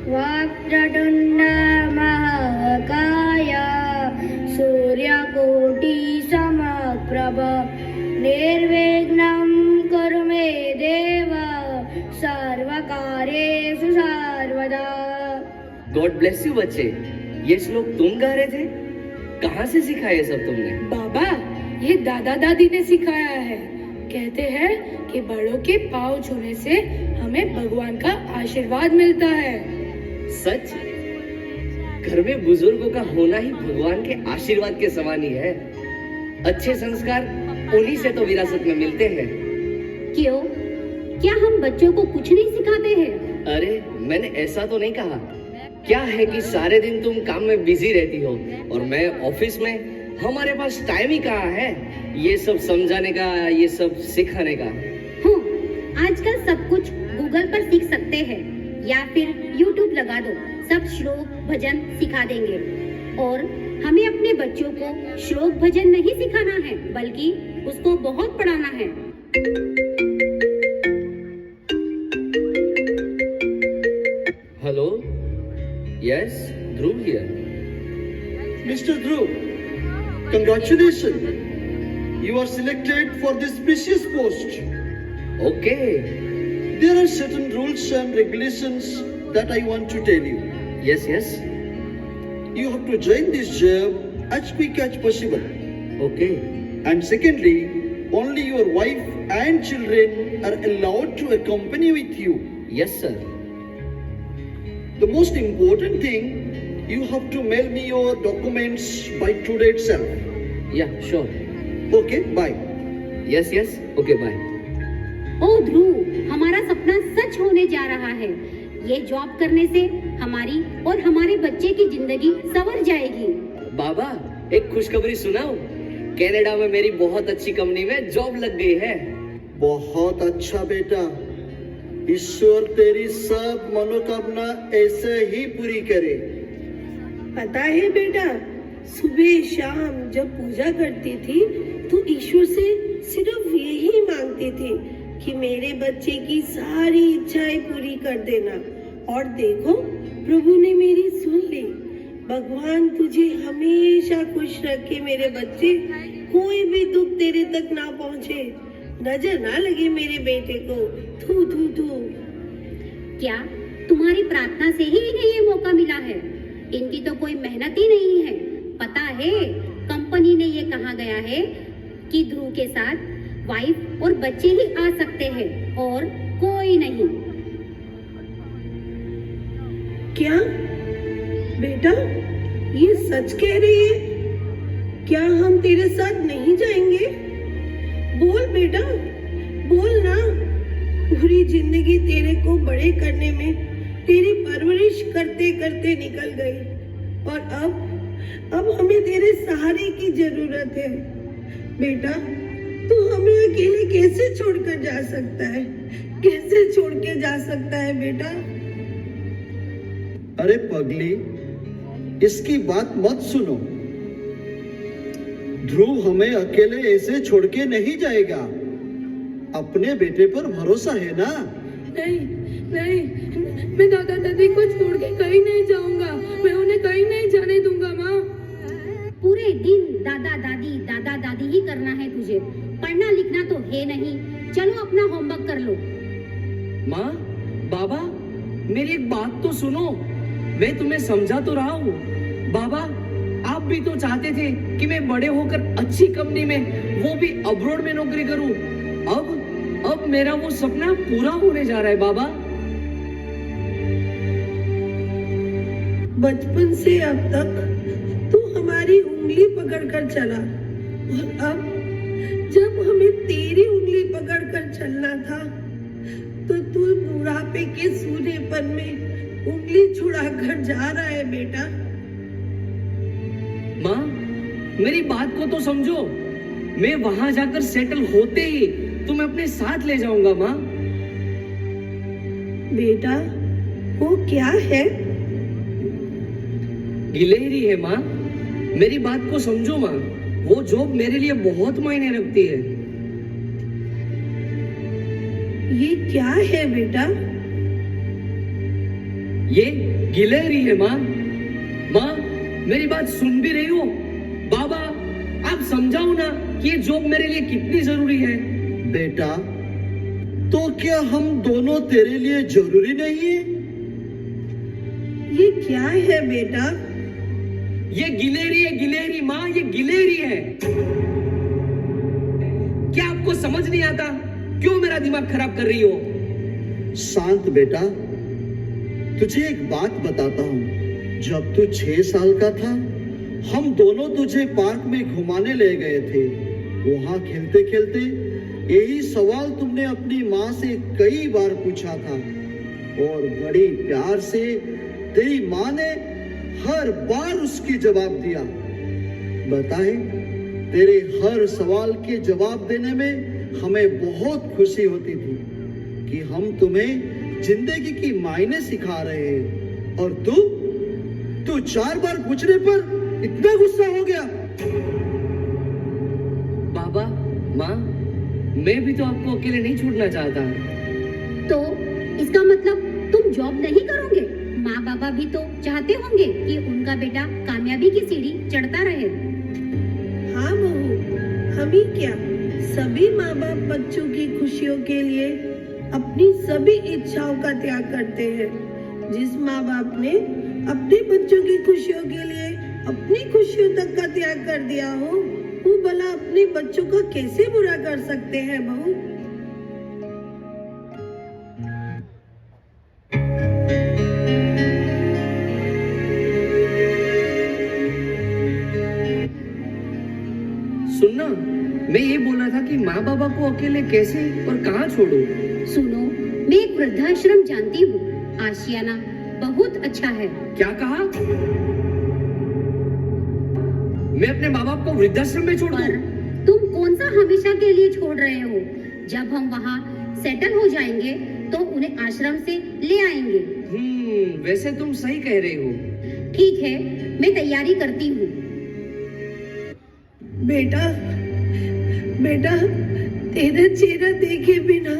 वक्रतुण्ड महाकाय सूर्यकोटि समप्रभ निर्विघ्नं कुरु मे देव सर्वकार्येषु सर्वदा। गॉड ब्लेस यू बच्चे। ये श्लोक तुम गा रहे थे? कहाँ से सीखा ये सब तुमने? बाबा, ये दादा दादी ने सिखाया है। कहते हैं कि बड़ों के पाँव छूने से हमें भगवान का आशीर्वाद मिलता है। सच? घर में बुजुर्गों का होना ही भगवान के आशीर्वाद के समान ही है। अच्छे संस्कार उन्हीं से तो विरासत में मिलते हैं। क्यों? क्या हम बच्चों को कुछ नहीं सिखाते हैं? अरे मैंने ऐसा तो नहीं कहा। क्या है कि सारे दिन तुम काम में बिजी रहती हो और मैं ऑफिस में। हमारे पास टाइम ही कहाँ है ये सब समझाने का, ये सब सिखाने का। आजकल सब कुछ गूगल पर सीख सकते हैं या फिर YouTube लगा दो, सब श्लोक भजन सिखा देंगे। और हमें अपने बच्चों को श्लोक भजन नहीं सिखाना है, बल्कि उसको बहुत पढ़ाना है। Hello, yes, Dhruv here. Mr. Dhruv, congratulations. You are selected for this precious post. Okay. There are certain rules and regulations that I want to tell you. Yes, yes. You have to join this job as quick as possible. Okay. And secondly, only your wife and children are allowed to accompany with you. Yes, sir. The most important thing, you have to mail me your documents by today itself. Yeah, sure. Okay, bye. Yes, yes. Okay, bye. ओ ध्रुव, हमारा सपना सच होने जा रहा है। ये job करने से हमारी और हमारे बच्चे की जिंदगी संवर जाएगी। बाबा, एक खुशखबरी सुनाओ। कनाडा में मेरी बहुत अच्छी कंपनी में जॉब लग गई है। बहुत अच्छा बेटा। ईश्वर तेरी सब मनोकामना ऐसे ही पूरी करे। पता है बेटा, सुबह शाम जब पूजा करती थी तो ईश्वर से सिर्फ यही मांगती थी कि मेरे बच्चे की सारी इच्छाएं पूरी कर देना। और देखो, प्रभु ने मेरी सुन ली। भगवान तुझे हमेशा खुश रखे मेरे बच्चे। कोई भी दुख तेरे तक ना पहुँचे, नजर ना लगे मेरे बेटे को। थू थू थू। क्या तुम्हारी प्रार्थना से ही इन्हें ये मौका मिला है? इनकी तो कोई मेहनत ही नहीं है। पता है, कंपनी ने ये कहा गया है कि ध्रुव के साथ वाइफ और बच्चे ही आ सकते हैं और कोई नहीं। क्या बेटा, ये सच कह रही है? क्या हम तेरे साथ नहीं जाएंगे? बोल बेटा, बोल ना। पूरी जिंदगी तेरे को बड़े करने में, तेरी परवरिश करते करते निकल गई और अब हमें तेरे सहारे की जरूरत है। बेटा, तू हमें अकेले कैसे छोड़कर जा सकता है? कैसे छोड़ के जा सकता है बेटा? अरे पगली, इसकी बात मत सुनो। ध्रुव हमें अकेले ऐसे छोड़ के नहीं जाएगा। अपने बेटे पर भरोसा है ना? नहीं नहीं, मैं दादा दादी को छोड़ के कहीं नहीं जाऊंगा। मैं उन्हें कहीं नहीं जाने दूंगा माँ। पूरे दिन दादा दादी ही करना है तुझे। पढ़ना लिखना तो है नहीं। चलो अपना होमवर्क कर लो। माँ, बाबा, मेरी एक बात तो सुनो। मैं तुम्हें समझा तो रहा हूँ। बाबा, आप भी तो चाहते थे कि मैं बड़े होकर अच्छी कंपनी में, वो भी अब्रॉड में नौकरी करूँ। अब मेरा वो सपना पूरा होने जा रहा है बाबा। बचपन से अब तक तू हमारी उंगली पकड़कर चला और अब जब हमें तेरी उंगली पकड़कर चलना था तो तू बुढ़ापे के सूनेपन में उंगली छुड़ाकर जा रहा है बेटा। माँ, मेरी बात को तो समझो। मैं वहां जाकर सेटल होते ही तुम्हें अपने साथ ले जाऊंगा माँ। बेटा, वो क्या है? गिलहरी है माँ। मेरी बात को समझो माँ। वो जॉब मेरे लिए बहुत मायने रखती है। ये क्या है बेटा? ये गिलहरी है माँ। माँ मेरी बात सुन भी रही हो? बाबा आप समझाओ ना कि ये जॉब मेरे लिए कितनी जरूरी है। बेटा, तो क्या हम दोनों तेरे लिए जरूरी नहीं है? ये क्या है बेटा? ये गिलहरी है, गिलहरी माँ, ये गिलहरी है। क्या आपको समझ नहीं आता? क्यों मेरा दिमाग खराब कर रही हो? शांत बेटा, तुझे एक बात बताता हूँ। जब तू 6 साल का था, हम दोनों तुझे पार्क में घुमाने ले गए थे। वहां खेलते खेलते यही सवाल तुमने अपनी माँ से कई बार पूछा था और बड़ी प्यार से तेरी माँ ने हर बार उसकी जवाब दिया। बताए, तेरे हर सवाल के जवाब देने में हमें बहुत खुशी होती थी कि हम तुम्हें जिंदगी की मायने सिखा रहे हैं, और तू 4 बार पूछने पर इतना गुस्सा हो गया। बाबा माँ, मैं भी तो आपको अकेले नहीं छोड़ना चाहता। तो इसका मतलब तुम जॉब नहीं करोगे? माँ बाबा भी तो चाहते होंगे कि उनका बेटा कामयाबी की सीढ़ी चढ़ता रहे। हाँ बहू, हम ही क्या, सभी माँ बाप बच्चों की खुशियों के लिए अपनी सभी इच्छाओं का त्याग करते हैं। जिस माँ बाप ने अपने बच्चों की खुशियों के लिए अपनी खुशियों तक का त्याग कर दिया हो, वो भला अपने बच्चों का कैसे बुरा कर सकते हैं बहू? सुनना, मैं ये बोल रहा था कि माँ बाबा को अकेले कैसे और कहाँ छोड़ो। सुनो, मैं एक वृद्धाश्रम जानती हूँ, आशियाना, बहुत अच्छा है। क्या कहा? मैं अपने माँ बाप को वृद्धाश्रम में छोड़ पर दूं? तुम कौन सा हमेशा के लिए छोड़ रहे हो? जब हम वहाँ सेटल हो जाएंगे तो उन्हें आश्रम से ले आएंगे। वैसे तुम सही कह रहे हो। ठीक है, मैं तैयारी करती हूँ। बेटा, बेटा, तेरा चेहरा देखे बिना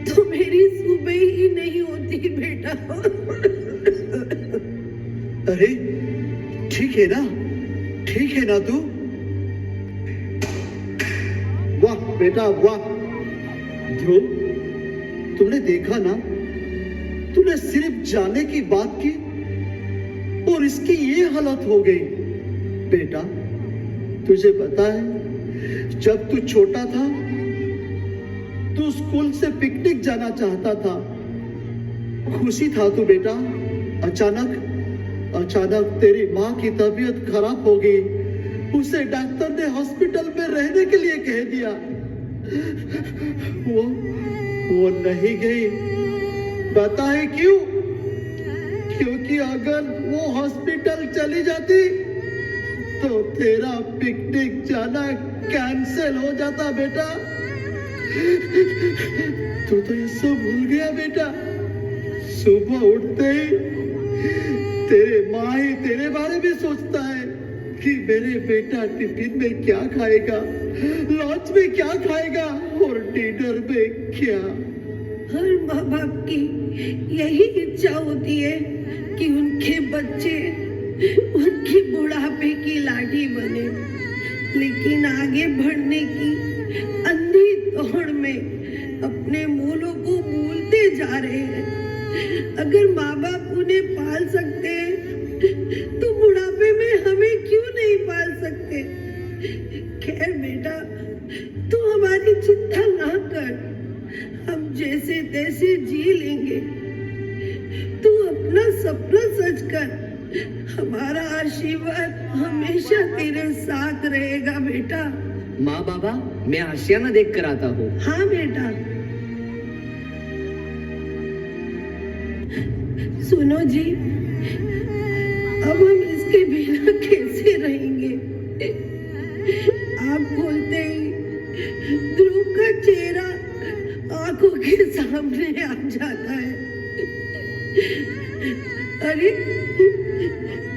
तो मेरी सुबह ही नहीं होती बेटा। अरे ठीक है ना, ठीक है ना तू? वाह बेटा वाह। ध्रुव, तुमने देखा ना, तूने सिर्फ जाने की बात की और इसकी ये हालत हो गई। बेटा, तुझे पता है, जब तू छोटा था तू स्कूल से पिकनिक जाना चाहता था, खुशी था तू बेटा। अचानक तेरी माँ की तबीयत खराब हो गई। उसे डॉक्टर ने हॉस्पिटल में रहने के लिए कह दिया। वो नहीं गई। पता है क्यों? क्योंकि अगर वो हॉस्पिटल चली जाती तो तेरा पिकनिक जाना कैंसिल हो जाता बेटा। तू तो ये सब भूल गया बेटा। सुबह उठते ही तेरे माँ ही तेरे बारे में सोचता है कि मेरे बेटा टिफिन में क्या खाएगा, लंच में क्या खाएगा और डिनर में क्या। हर माँ बाप की यही इच्छा होती है कि उनके बच्चे उनकी बुढ़ापे की लाठी बने, लेकिन आगे बढ़ने की अंधी दौड़ में अपने मूलों को भूलते जा रहे हैं। अगर माँ बाप उन्हें पाल सकते हैं तो बुढ़ापे में हमें क्यों नहीं पाल सकते? खैर बेटा, तू हमारी चिंता ना कर, हम जैसे तैसे जी लेंगे। तू अपना सपना सच कर, हमारा आशीर्वाद हमेशा तेरे साथ रहेगा बेटा। माँ बाबा, मैं आशियाना देख कर आता हूँ। हाँ बेटा। सुनो जी, अब हम इसके बिना कैसे रहेंगे? आप बोलते ही ध्रुव का चेहरा आंखों के सामने आ जाता है। अरे,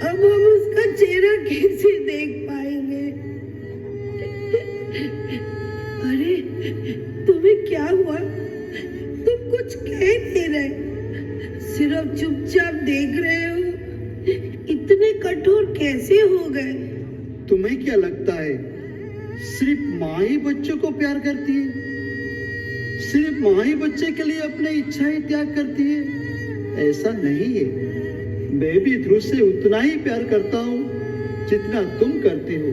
अब हम उसका चेहरा कैसे देख पाएंगे? अरे, तुम्हें क्या हुआ? तुम कुछ कह नहीं रहे। सिर्फ चुपचाप देख रहे हो? इतने कठोर कैसे हो गए? तुम्हें क्या लगता है सिर्फ माँ ही बच्चों को प्यार करती है? सिर्फ माँ ही बच्चे के लिए अपनी इच्छाएं त्याग करती है? ऐसा नहीं है। मैं भी ध्रुव से उतना ही प्यार करता हूँ जितना तुम करते हो।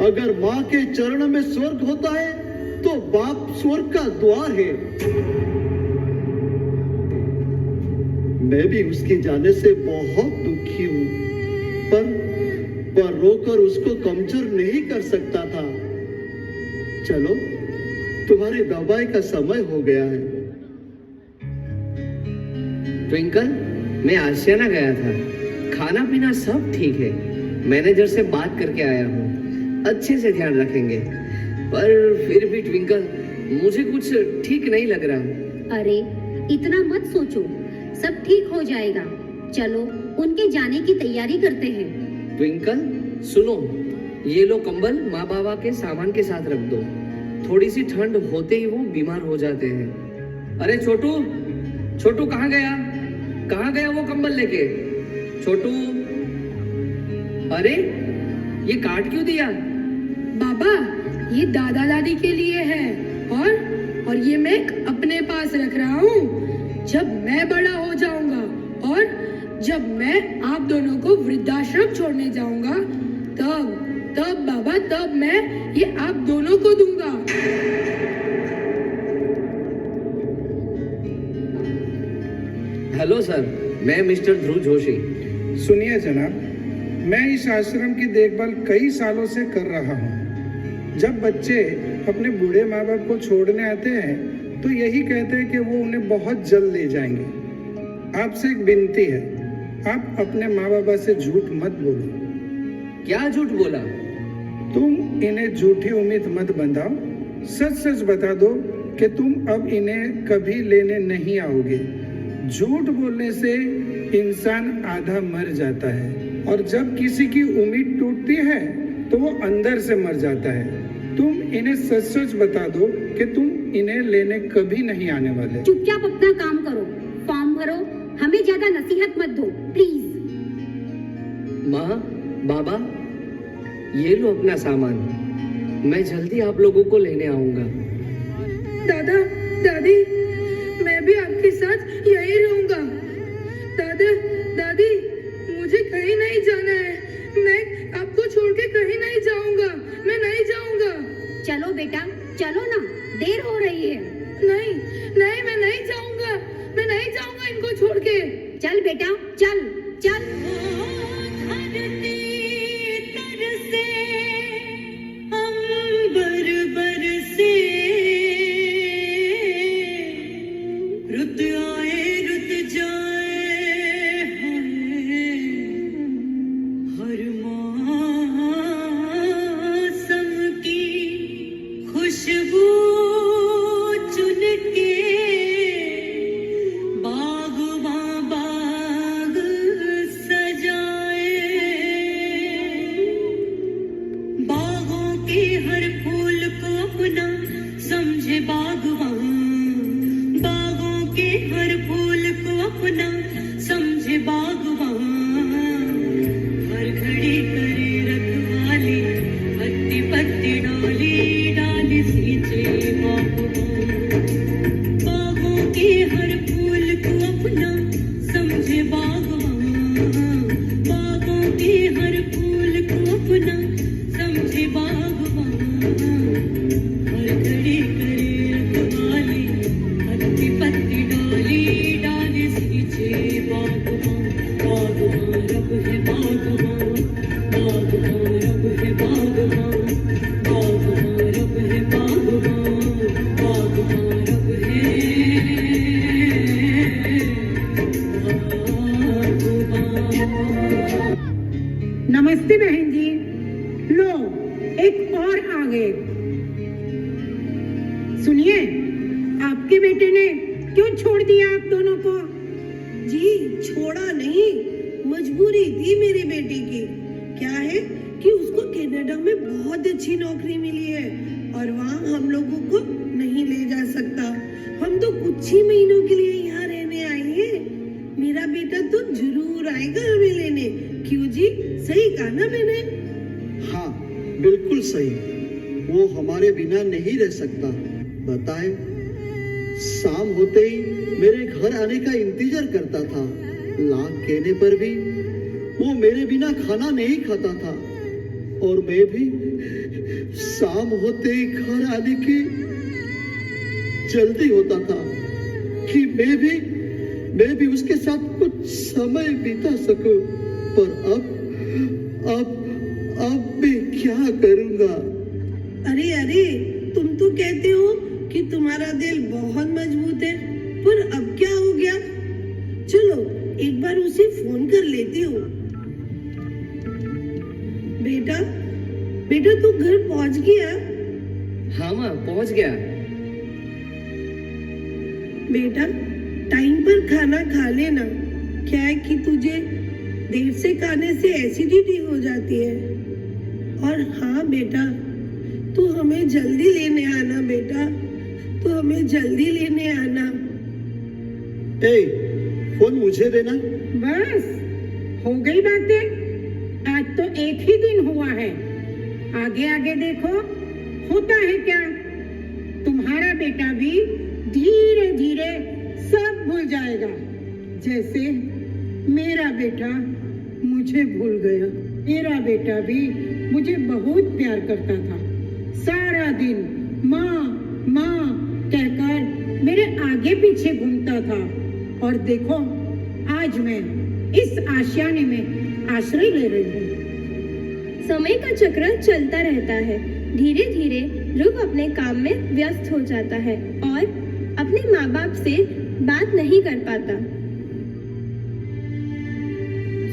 अगर माँ के चरण में स्वर्ग होता है तो बाप स्वर्ग का द्वार है। मैं भी उसके जाने से बहुत दुखी हूँ, पर रोकर उसको कमजोर नहीं कर सकता था। चलो, तुम्हारी दवाई का समय हो गया है। ट्विंकल, मैं आशियाना गया था, खाना पीना सब ठीक है। मैनेजर से बात करके आया हूँ, अच्छे से ध्यान रखेंगे। पर फिर भी ट्विंकल, मुझे कुछ ठीक नहीं लग रहा। अरे इतना मत सोचो, सब ठीक हो जाएगा। चलो उनके जाने की तैयारी करते हैं। ट्विंकल सुनो, ये लो कंबल माँ बाबा के सामान के साथ रख दो। थोड़ी सी ठंड होते ही वो बीमार हो जाते हैं। अरे छोटू, छोटू कहाँ गया? कहाँ गया वो कंबल लेके? छोटू, अरे ये काट क्यों दिया? बाबा, ये दादा दादी के लिए है और ये मैं अपने पास रख रहा हूँ। जब मैं बड़ा हो जाऊंगा और जब मैं आप दोनों को वृद्धाश्रम छोड़ने जाऊंगा, तब बाबा, तब मैं ये आप दोनों को दूंगा। हेलो सर, मैं मिस्टर ध्रुव जोशी। सुनिए जनाब, मैं इस आश्रम की देखभाल कई सालों से कर रहा हूँ। जब बच्चे अपने बूढ़े माँ बाप को छोड़ने आते हैं तो यही कहते हैं कि वो उन्हें बहुत जल्द ले जाएंगे। आपसे एक विनती है, आप अपने माँ बाबा से झूठ मत बोलो। क्या झूठ बोला? तुम इन्हें झूठी उम्मीद मत बंधाओ। सच सच बता दो कि तुम अब इन्हें कभी लेने नहीं आओगे। झूठ बोलने से इंसान आधा मर जाता है और जब किसी की उम्मीद टूटती है तो वो अंदर से मर जाता है। तुम इन्हें सच सच बता दो कि तुम इन्हें लेने कभी नहीं आने वाले। चुपचाप अपना काम करो, फॉर्म भरो, हमें ज्यादा नसीहत मत दो प्लीज। माँ, बाबा, ये लो अपना सामान। मैं जल्दी आप लोगों को लेने आऊंगा। दादा दादी, मैं भी आपके साथ यही रहूंगा। दादा दादी, मुझे कहीं नहीं जाना है। मैं आपको छोड़ के कहीं नहीं जाऊंगा। मैं नहीं जाऊंगा। चलो बेटा, चलो ना, देर हो रही है। नहीं नहीं, मैं नहीं जाऊंगा। मैं नहीं जाऊंगा इनको छोड़ के। चल बेटा, चल चल। नमस्ते बहन जी। लो, एक और आ गए। सुनिए, आपके बेटे ने क्यों छोड़ दिया आप दोनों को? जी, छोड़ा नहीं, मजबूरी थी मेरी बेटी की। क्या है कि उसको कनाडा में बहुत अच्छी नौकरी मिली है और वहाँ हम लोगों को नहीं ले जा सकता। हम तो कुछ ही महीनों के लिए यहाँ रहने आए हैं। तो जरूर आएगा हमें लेने। क्यों जी, सही कहा ना मैंने? हाँ, बिल्कुल सही। वो हमारे बिना नहीं रह सकता। बताए, शाम होते ही मेरे घर आने का इंतजार करता था। लाख कहने पर भी वो मेरे बिना खाना नहीं खाता था, और मैं भी शाम होते ही घर आने की जल्दी होता था कि मैं भी उसके साथ कुछ समय बिता सकूं। पर अब मैं क्या करूंगा? अरे, तुम तो कहते हो कि तुम्हारा दिल बहुत मजबूत है, पर अब क्या हो गया? चलो एक बार उसे फोन कर लेती हूँ। बेटा तू घर पहुंच गया? हाँ माँ, पहुंच गया। बेटा, टाइम पर खाना खा लेना। क्या है कि तुझे देर से खाने से एसिडिटी हो जाती है। और हाँ बेटा, तू हमें जल्दी लेने आना। बेटा, तू हमें जल्दी लेने आना। फोन मुझे देना। बस हो गई बातें। आज तो एक ही दिन हुआ है, आगे आगे देखो होता है क्या। तुम्हारा बेटा भी धीरे धीरे सब भूल जाएगा, जैसे मेरा बेटा मुझे भूल गया। मेरा बेटा भी मुझे बहुत प्यार करता था। सारा दिन माँ माँ कहकर मेरे आगे पीछे घूमता था, और देखो आज मैं इस आशियाने में आश्रय ले रही हूँ। समय का चक्र चलता रहता है। धीरे धीरे ध्रुव अपने काम में व्यस्त हो जाता है और अपने माँ बाप से बात नहीं कर पाता।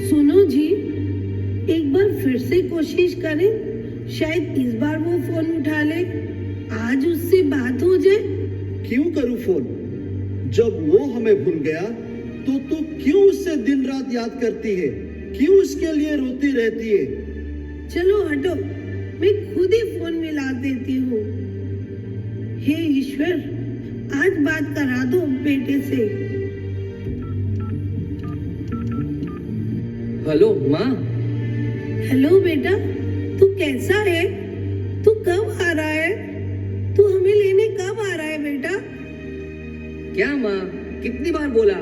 सुनो जी, एक बार फिर से कोशिश करें, शायद इस बार वो फोन उठा ले। आज उससे बात हो जाए। क्यों करूं फोन? जब वो हमें भूल गया तो तू क्यों उससे दिन रात याद करती है? क्यों उसके लिए रोती रहती है? चलो हटो, मैं खुद ही फोन मिला देती हूँ। हे ईश्वर, आज बात करा दो बेटे से। हेलो माँ। हेलो बेटा, तू कैसा है? तू कब आ रहा है? तू हमें लेने कब आ रहा है बेटा? क्या माँ, कितनी बार बोला,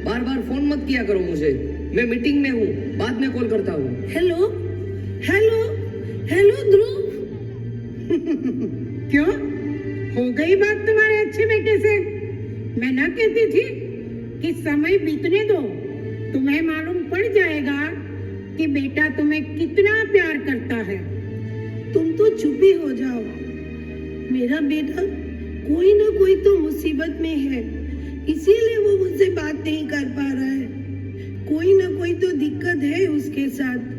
बार बार फोन मत किया करो मुझे। मैं मीटिंग में हूँ, बाद में कॉल करता हूँ। हेलो हेलो हेलो ध्रुव। क्यों, हो गई बात तुम्हारे अच्छे बेटे से? मैं ना कहती थी कि समय बीतने दो, तुम्हें मालूम पड़ जाएगा कि बेटा तुम्हें कितना प्यार करता है। तुम तो चुप ही हो जाओ। मेरा बेटा कोई ना कोई तो मुसीबत में है, इसीलिए वो मुझसे बात नहीं कर पा रहा है। कोई ना कोई तो दिक्कत है उसके साथ।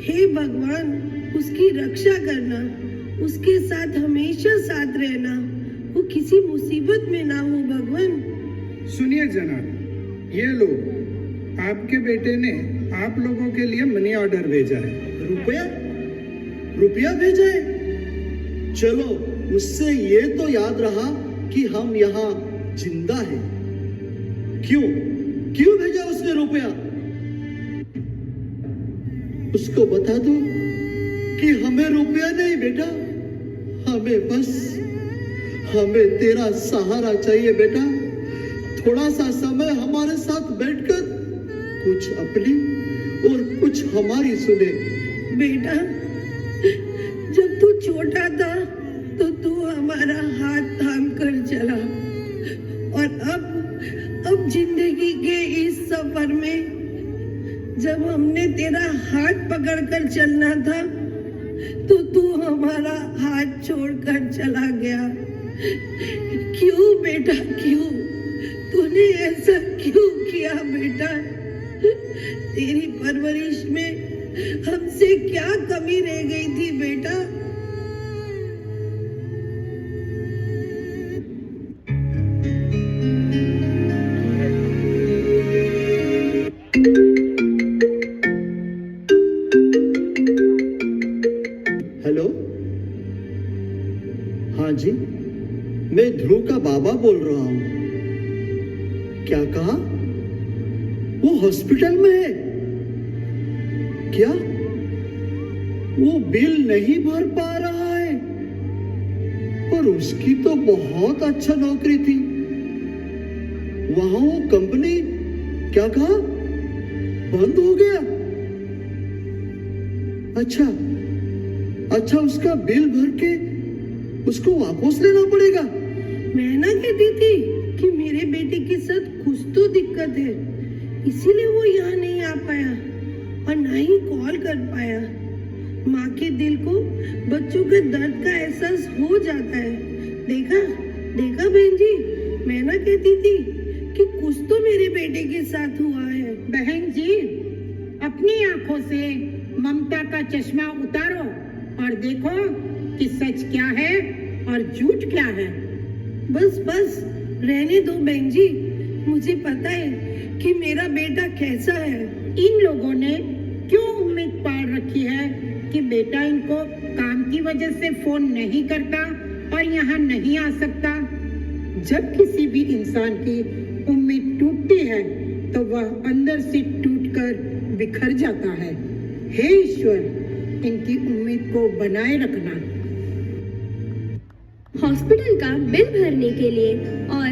हे भगवान, उसकी रक्षा करना, उसके साथ हमेशा साथ रहना, वो किसी मुसीबत में ना हो भगवान। सुनिए जनाब, ये लो, आपके बेटे ने आप लोगों के लिए मनी ऑर्डर भेजा है। रुपया भेजा है? चलो, उससे ये तो याद रहा कि हम यहाँ जिंदा हैं। क्यों भेजा उसने रुपया? उसको बता दो कि हमें रुपया नहीं बेटा, हमें तेरा सहारा चाहिए बेटा। थोड़ा सा समय हमारे साथ बैठकर कुछ अपनी और कुछ हमारी सुने। बेटा, जब तू छोटा था तो तू हमारा हाथ थाम कर चला, और अब जिंदगी के इस सफर में जब हमने तेरा हाथ पकड़कर चलना था तो तू हमारा हाथ छोड़कर चला गया। क्यों बेटा, क्यों? तूने ऐसा क्यों किया बेटा? तेरी परवरिश में हमसे क्या कमी रह गई थी बेटा? हेलो, हाँ जी, मैं ध्रुव का बाबा बोल रहा हूँ। क्या कहा? वो हॉस्पिटल में है। क्या वो बिल नहीं भर पा रहा है? पर उसकी तो बहुत अच्छा नौकरी थी। वहां वो कंपनी क्या कहा, बंद हो गया। अच्छा, उसका बिल भर के उसको वापस लेना पड़ेगा। मैं ना कहती थी कि मेरे बेटे के साथ कुछ तो दिक्कत है, इसीलिए वो यहाँ नहीं आ पाया और ना ही कॉल कर पाया। माँ के दिल को बच्चों के दर्द का एहसास हो जाता है। देखा बहन जी, मैं ना कहती थी कि कुछ तो मेरे बेटे के साथ हुआ है। बहन जी, अपनी आंखों से ममता का चश्मा उतारो और देखो कि सच क्या है और झूठ क्या है। बस रहने दो बहन जी, मुझे पता है कि मेरा बेटा कैसा है। इन लोगों ने क्यों उम्मीद पाल रखी है कि बेटा इनको काम की वजह से फोन नहीं करता और यहाँ नहीं आ सकता। जब किसी भी इंसान की उम्मीद टूटती है तो वह अंदर से टूटकर बिखर जाता है। हे ईश्वर, इनकी उम्मीद को बनाए रखना। हॉस्पिटल का बिल भरने के लिए और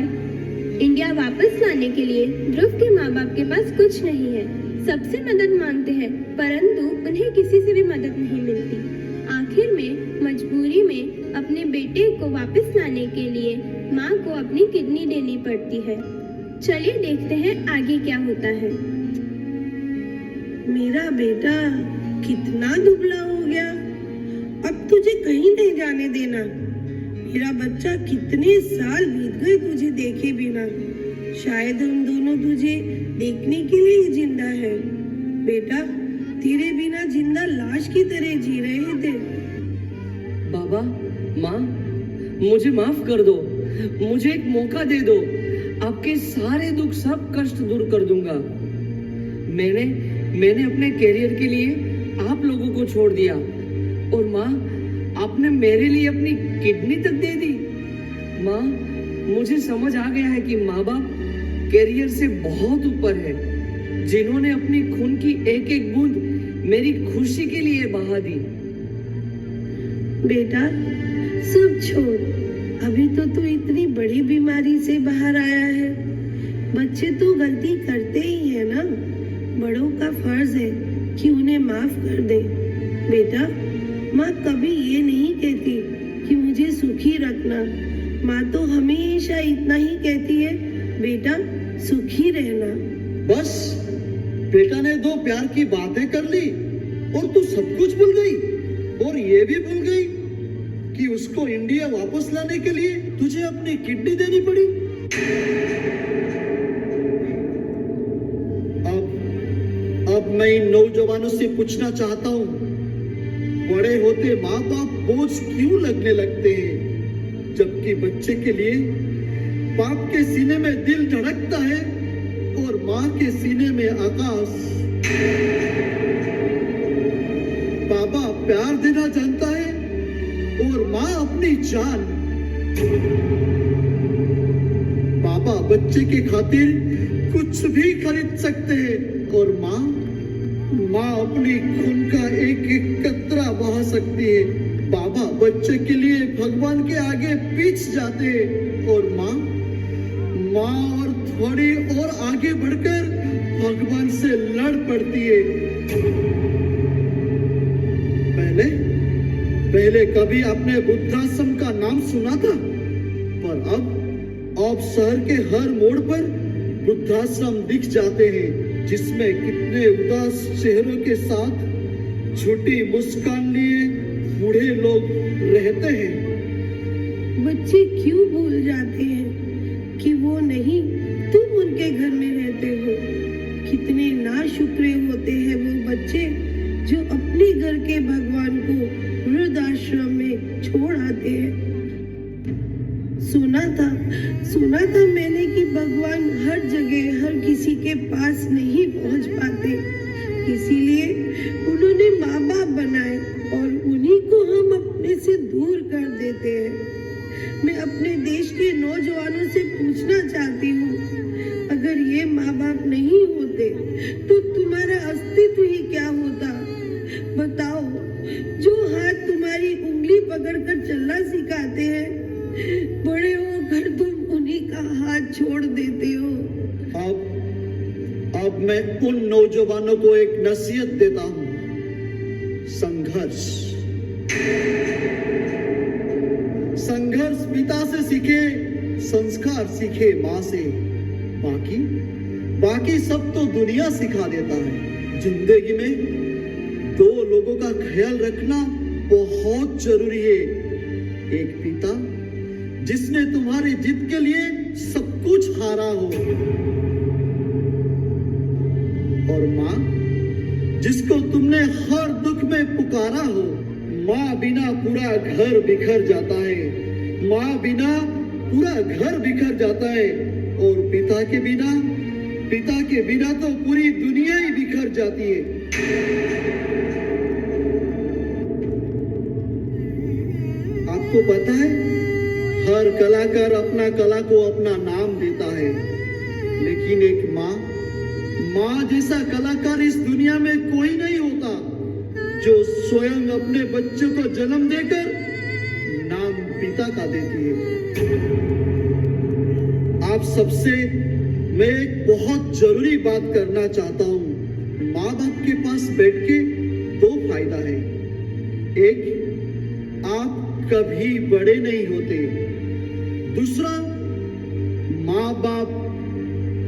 इंडिया वापस लाने के लिए ध्रुव के माँ बाप के पास कुछ नहीं है। सबसे मदद मांगते हैं, परंतु उन्हें किसी से भी मदद नहीं मिलती। आखिर में मजबूरी में अपने बेटे को वापस लाने के लिए माँ को अपनी किडनी देनी पड़ती है। चलिए देखते हैं आगे क्या होता है। मेरा बेटा कितना दुबला हो गया, अब तुझे कहीं नहीं जाने देना। मेरा बच्चा, कितने साल बीत गए तुझे देखे बिना। शायद हम दोनों तुझे देखने के लिए ही जिंदा है। बेटा, तेरे बिना जिंदा लाश की तरह जी रहे थे। बाबा, माँ, मुझे माफ कर दो। मुझे एक मौका दे दो। आपके सारे दुख, सब कष्ट दूर कर दूंगा। मैंने अपने कैरियर के लिए आप लोगों को छोड़ दिया और माँ, आपने मेरे लिए अपनी किडनी तक दे दी। माँ, मुझे समझ आ गया है कि माँ बाप कैरियर से बहुत ऊपर है, जिन्होंने अपनी खून की एक एक बूंद मेरी खुशी के लिए बहा दी। बेटा, सब छोड़, अभी तो तू इतनी बड़ी बीमारी से बाहर आया है। बच्चे तो गलती करते ही है ना, बड़ों का फर्ज है कि उन्हें माफ कर दे। बेटा, माँ कभी ये नहीं कहती कि मुझे सुखी रखना। माँ तो हमेशा इतना ही कहती है, बेटा सुखी रहना। बस, बेटा ने दो प्यार की बातें कर ली और तू सब कुछ भूल गई, और ये भी भूल गई कि उसको इंडिया वापस लाने के लिए तुझे अपनी किडनी देनी पड़ी। अब मैं इन नौजवानों से पूछना चाहता हूँ, बड़े होते माँ बाप बोझ क्यों लगने लगते हैं, जबकि बच्चे के लिए बाप के सीने में दिल धड़कता है और माँ के सीने में आकाश। बाबा प्यार देना जानता है और माँ अपनी जान। बाबा बच्चे के खातिर कुछ भी खरीद सकते हैं और माँ अपनी खून का एक एक कतरा बहा सकती है। बाबा बच्चे के लिए भगवान के आगे पीछ जाते हैं और माँ और थोड़ी और आगे बढ़कर भगवान से लड़ पड़ती है। पहले कभी आपने वृद्धाश्रम का नाम सुना था, पर अब शहर के हर मोड़ पर वृद्धाश्रम दिख जाते हैं, जिसमें कितने उदास चेहरों के साथ छोटी मुस्कान लिए बूढ़े लोग रहते हैं। बच्चे क्यों भूल जाते हैं कि वो नहीं, तुम उनके घर में रहते हो। कितने नाशुक्रे होते हैं वो बच्चे जो अपने घर के भगवान को वृद्धाश्रम में छोड़ आते हैं। सुना था मैंने कि भगवान हर जगह हर किसी के पास नहीं पहुंच पाते, इसीलिए उन्होंने माँ बाप बनाए और उन्हीं को हम अपने से दूर कर देते हैं। मैं अपने देश के नौजवानों से पूछना चाहती हूँ, अगर ये माँ बाप नहीं होते तो तुम्हारा अस्तित्व ही क्या होता? बताओ, जो हाथ तुम्हारी उंगली पकड़कर चलना सिखाते हैं, बड़े होकर तुम उन्हीं का हाथ छोड़ देते हो। अब मैं उन नौजवानों को एक नसीहत देता हूं, संघर्ष पिता से सीखे, संस्कार सीखे माँ से, बाकी सब तो दुनिया सिखा देता है। जिंदगी में दो लोगों का ख्याल रखना बहुत जरूरी है। एक पिता जिसने तुम्हारी जीत के लिए सब कुछ हारा हो, और माँ जिसको तुमने हर दुख में पुकारा हो। माँ बिना पूरा घर बिखर जाता है, माँ बिना पूरा घर बिखर जाता है, और पिता के बिना तो पूरी दुनिया ही बिखर जाती है। आपको पता है, हर कलाकार अपना कला को अपना नाम देता है, लेकिन एक माँ जैसा कलाकार इस दुनिया में कोई नहीं होता, जो स्वयं अपने बच्चों को जन्म देकर नाम पिता का देती है। आप सबसे मैं एक बहुत जरूरी बात करना चाहता हूं। माँ बाप के पास बैठ के दो फायदा है। एक, आप कभी बड़े नहीं होते। दूसरा, माँ बाप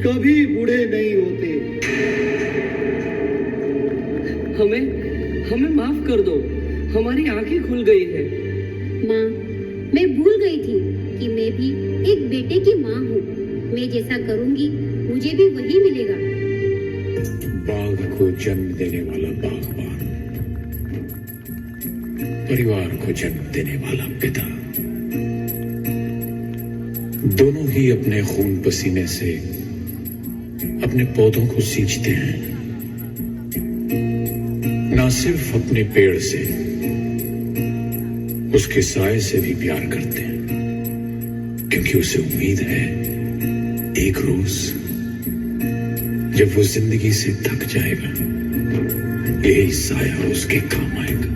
कभी बूढ़े नहीं होते। हमें माफ कर दो, हमारी आंखें खुल गई है। माँ, मैं भूल गई थी कि मैं भी एक बेटे की माँ हूँ। मैं जैसा करूँगी मुझे भी वही मिलेगा। बाग को जन्म देने वाला बागबान, परिवार को जन्म देने वाला पिता, दोनों ही अपने खून पसीने से अपने पौधों को सींचते हैं। ना सिर्फ अपने पेड़ से, उसके साए से भी प्यार करते हैं, क्योंकि उसे उम्मीद है एक रोज जब वो जिंदगी से थक जाएगा, यही साया उसके काम आएगा।